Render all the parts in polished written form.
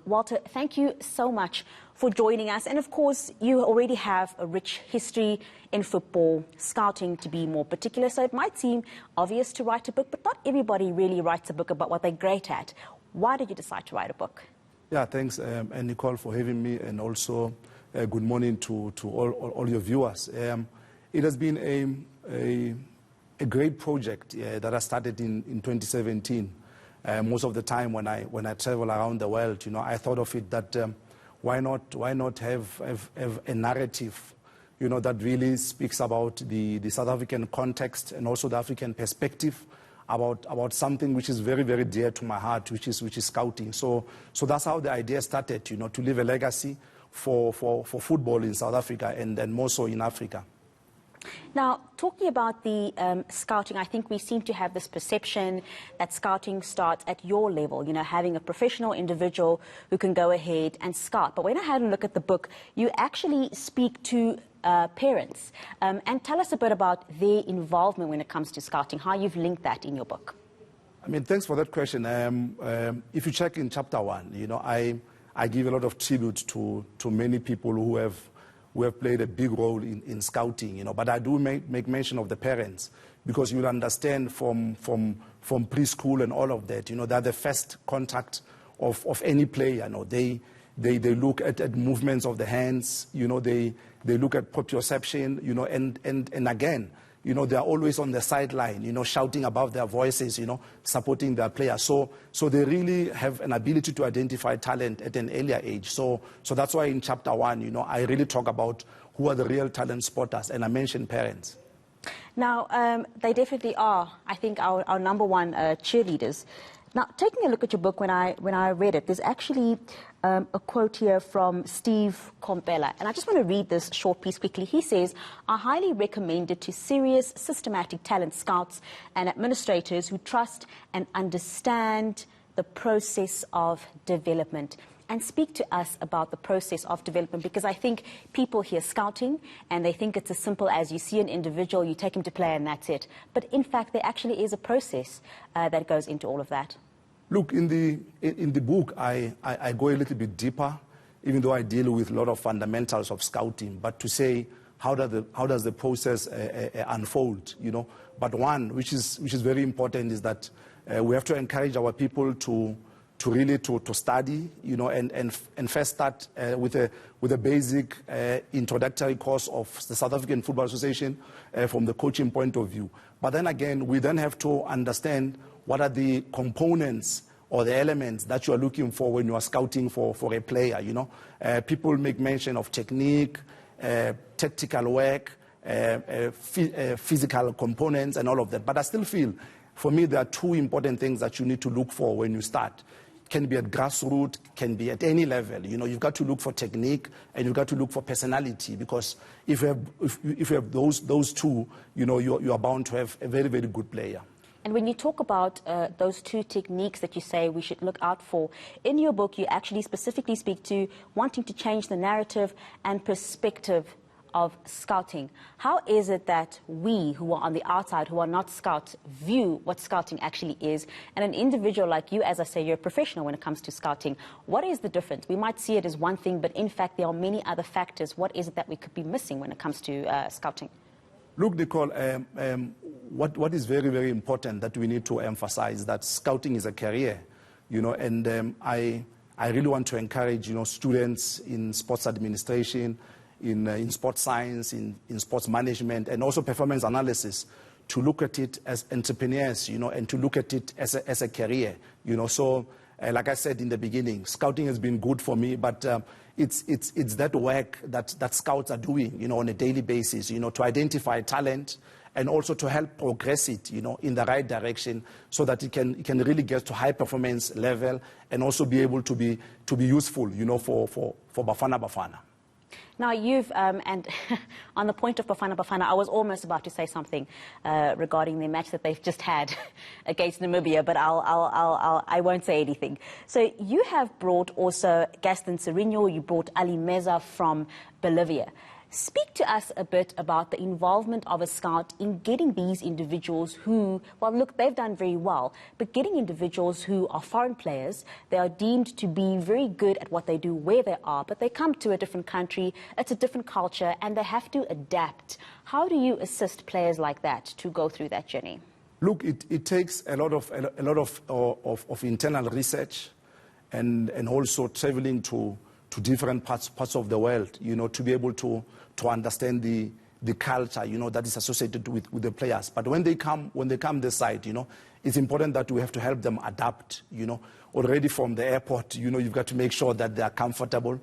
Walter, thank you so much for joining us. And of course, you already have a rich history in football, scouting to be more particular. So it might seem obvious to write a book, but not everybody really writes a book about what they're great at. Why did you decide to write a book? Yeah, thanks, and Nicole, for having me, and also good morning to all your viewers. It has been a great project that I started in 2017. Most of the time when I travel around the world, I thought of it that why not have a narrative, that really speaks about the South African context and also the African perspective about something which is very, very dear to my heart, which is scouting. So that's how the idea started, to leave a legacy for football in South Africa and more so in Africa. Now, talking about the scouting, I think we seem to have this perception that scouting starts at your level, having a professional individual who can go ahead and scout. But when I had a look at the book, you actually speak to parents. And tell us a bit about their involvement when it comes to scouting, how you've linked that in your book. I mean, thanks for that question. If you check in chapter 1, I give a lot of tribute to many people who have played a big role in scouting, but I do make mention of the parents, because you'll understand from preschool and all of that, they're the first contact of any player. They look at movements of the hands, they look at proprioception, and again, they're always on the sideline, shouting above their voices, supporting their players. So they really have an ability to identify talent at an earlier age. So that's why in chapter 1, I really talk about who are the real talent spotters, and I mention parents. Now, they definitely are, I think, our number one cheerleaders. Now, taking a look at your book, when I read it, there's actually a quote here from Steve Kompela, and I just want to read this short piece quickly. He says, "I highly recommend it to serious, systematic talent scouts and administrators who trust and understand the process of development." And speak to us about the process of development, because I think people hear scouting and they think it's as simple as you see an individual, you take him to play and that's it. But in fact, there actually is a process that goes into all of that. Look, in the book, I go a little bit deeper, even though I deal with a lot of fundamentals of scouting. But to say how does the process unfold, But one, which is very important, is that we have to encourage our people to really study, and first start with a basic introductory course of the South African Football Association from the coaching point of view. But then again, we then have to understand what are the components or the elements that you are looking for when you are scouting for a player. People make mention of technique, tactical work, physical components, and all of that. But I still feel, for me, there are two important things that you need to look for when you start. Can be at grassroots, can be at any level. You've got to look for technique and you've got to look for personality, because if you have those two, you are bound to have a very, very good player. And when you talk about those two techniques that you say we should look out for, in your book you actually specifically speak to wanting to change the narrative and perspective of scouting. How is it that we, who are on the outside, who are not scouts, view what scouting actually is? And an individual like you, as I say, you're a professional when it comes to scouting. What is the difference? We might see it as one thing, but in fact there are many other factors. What is it that we could be missing when it comes to scouting? Look, Nicole, what is very, very important that we need to emphasize, that scouting is a career, and I really want to encourage, students in sports administration, in sports science, in sports management, and also performance analysis, to look at it as entrepreneurs, and to look at it as a career, So, like I said in the beginning, scouting has been good for me, but it's that work that scouts are doing, on a daily basis, to identify talent and also to help progress it, in the right direction, so that it can really get to high performance level and also be able to be useful, for Bafana Bafana. Now, you've, and on the point of Bafana Bafana, I was almost about to say something regarding the match that they've just had against Namibia, but I won't say anything. So you have brought also Gaston Sirino, you brought Ali Meza from Bolivia. Speak to us a bit about the involvement of a scout in getting these individuals who, well, look, they've done very well, but getting individuals who are foreign players, they are deemed to be very good at what they do where they are, but they come to a different country, it's a different culture, and they have to adapt. How do you assist players like that to go through that journey? Look, it takes a lot of internal research and also traveling to different parts of the world, to be able to understand the culture, that is associated with the players. But when they come this side, it's important that we have to help them adapt, Already from the airport, you've got to make sure that they are comfortable,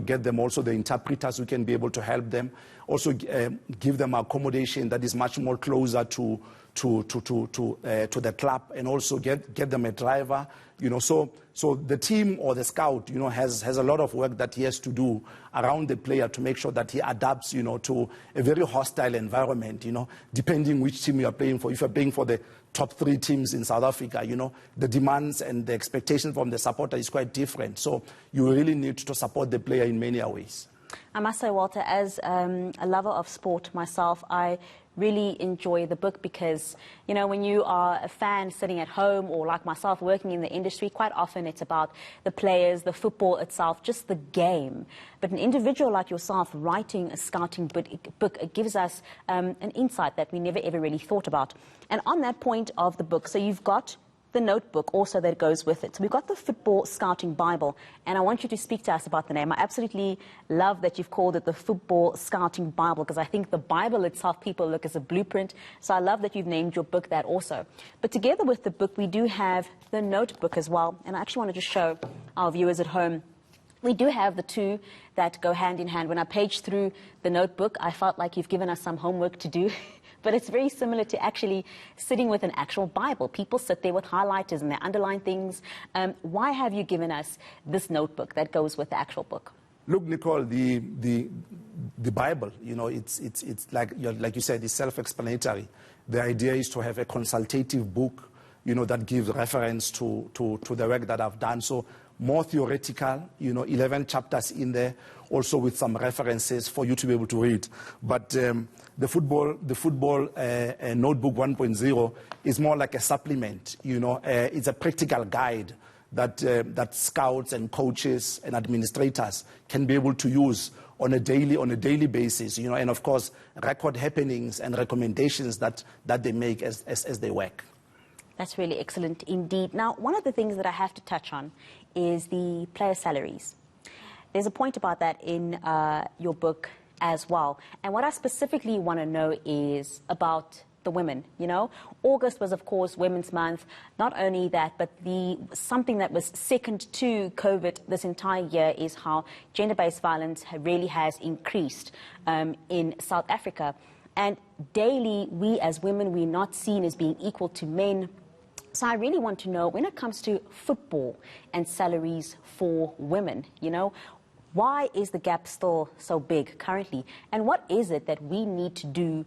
get them also the interpreters who can be able to help them. Also give them accommodation that is much more closer to the club, and also get them a driver, So the team or the scout, has a lot of work that he has to do around the player to make sure that he adapts, to a very hostile environment, depending which team you are playing for. If you're playing for the top 3 teams in South Africa, the demands and the expectation from the supporter is quite different. So you really need to support the player in many ways. I must say, Walter, as a lover of sport myself, I really enjoy the book because, when you are a fan sitting at home or like myself working in the industry, quite often it's about the players, the football itself, just the game. But an individual like yourself writing a scouting book, it gives us an insight that we never ever really thought about. And on that point of the book, so you've got the notebook also that goes with it. So we've got the Football Scouting Bible, and I want you to speak to us about the name. I absolutely love that you've called it the Football Scouting Bible, because I think the Bible itself, people look as a blueprint. So I love that you've named your book that also. But together with the book, we do have the notebook as well, and I actually want to just show our viewers at home. We do have the two that go hand in hand. When I paged through the notebook, I felt like you've given us some homework to do. But it's very similar to actually sitting with an actual Bible. People sit there with highlighters and they underline things. Why have you given us this notebook that goes with the actual book? Look, Nicole, the Bible, it's like you said, it's self-explanatory. The idea is to have a consultative book, that gives reference to the work that I've done. So more theoretical, 11 chapters in there, also with some references for you to be able to read. But the football notebook 1.0 is more like a supplement. It's a practical guide that scouts and coaches and administrators can be able to use on a daily basis. And of course record happenings and recommendations that they make as they work. That's really excellent indeed. Now, one of the things that I have to touch on is the player salaries. There's a point about that in your book as well. And what I specifically want to know is about the women. August was, of course, Women's Month. Not only that, but something that was second to COVID this entire year is how gender-based violence really has increased in South Africa. And daily, we as women, we're not seen as being equal to men. So I really want to know, when it comes to football and salaries for women, why is the gap still so big currently? And what is it that we need to do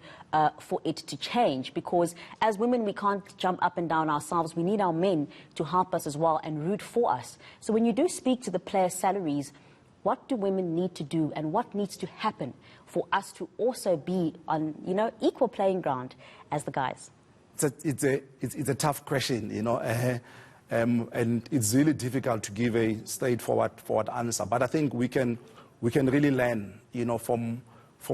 for it to change? Because as women, we can't jump up and down ourselves. We need our men to help us as well and root for us. So when you do speak to the player salaries, what do women need to do and what needs to happen for us to also be on, equal playing ground as the guys? It's a tough question, and it's really difficult to give a straightforward answer. But I think we can really learn, from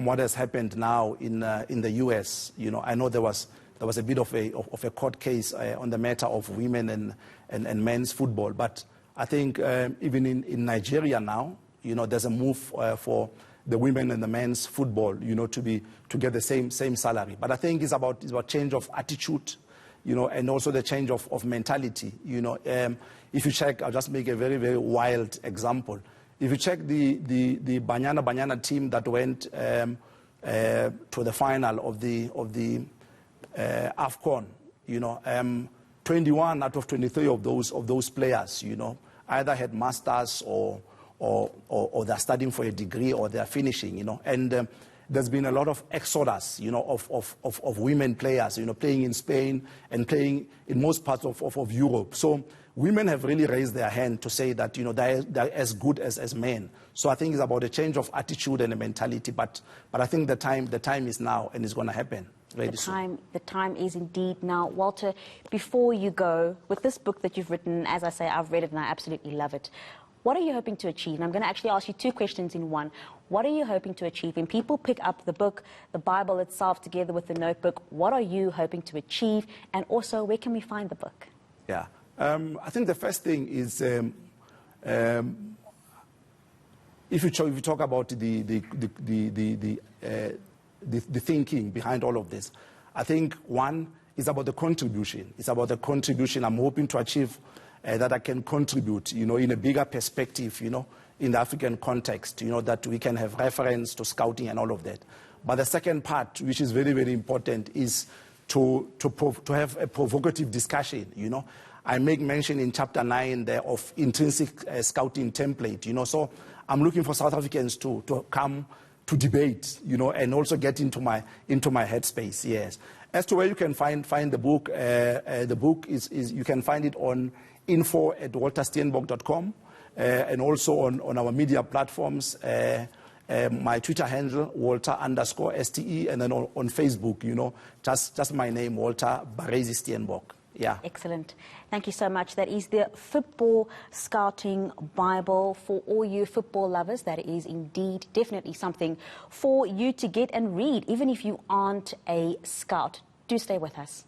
what has happened now in the US. I know there was a bit of a court case on the matter of women and men's football. But I think even in Nigeria now, there's a move for the women and the men's football, to get the same salary. But I think it's about change of attitude, and also the change of mentality. If you check, I'll just make a very, very wild example. If you check the Banyana team that went to the final of the AFCON, 21 out of 23 of those players, either had masters or they're studying for a degree or they're finishing, and there's been a lot of exodus, of women players, playing in Spain and playing in most parts of Europe. So women have really raised their hand to say that, you know, they're as good as men. So I think it's about a change of attitude and a mentality. But I think the time is now, and it's going to happen really soon. The time is indeed now. Walter, before you go, with this book that you've written, as I say, I've read it and I absolutely love it. What are you hoping to achieve? And I'm going to actually ask you two questions in one. What are you hoping to achieve? When people pick up the book, the Bible itself, together with the notebook, what are you hoping to achieve? And also, where can we find the book? Yeah. I think the first thing is, if you talk about the thinking behind all of this, I think one is about the contribution. It's about the contribution I'm hoping to achieve, that I can contribute, you know, in a bigger perspective, you know, in the African context, you know, that we can have reference to scouting and all of that. But the second part, which is very, very important, is to have a provocative discussion, you know. I make mention in chapter 9 there of intrinsic scouting template, you know. So I'm looking for South Africans to come to debate, you know, and also get into my headspace. Yes. As to where you can find the book is you can find it on info@waltersteenbok.com, and also on our media platforms. My Twitter handle, Walter_STE, and then on Facebook, you know, just my name, Walter Barezi Steenbok. Yeah. Excellent. Thank you so much. That is the Football Scouting Bible for all you football lovers. That is indeed definitely something for you to get and read, even if you aren't a scout. Do stay with us.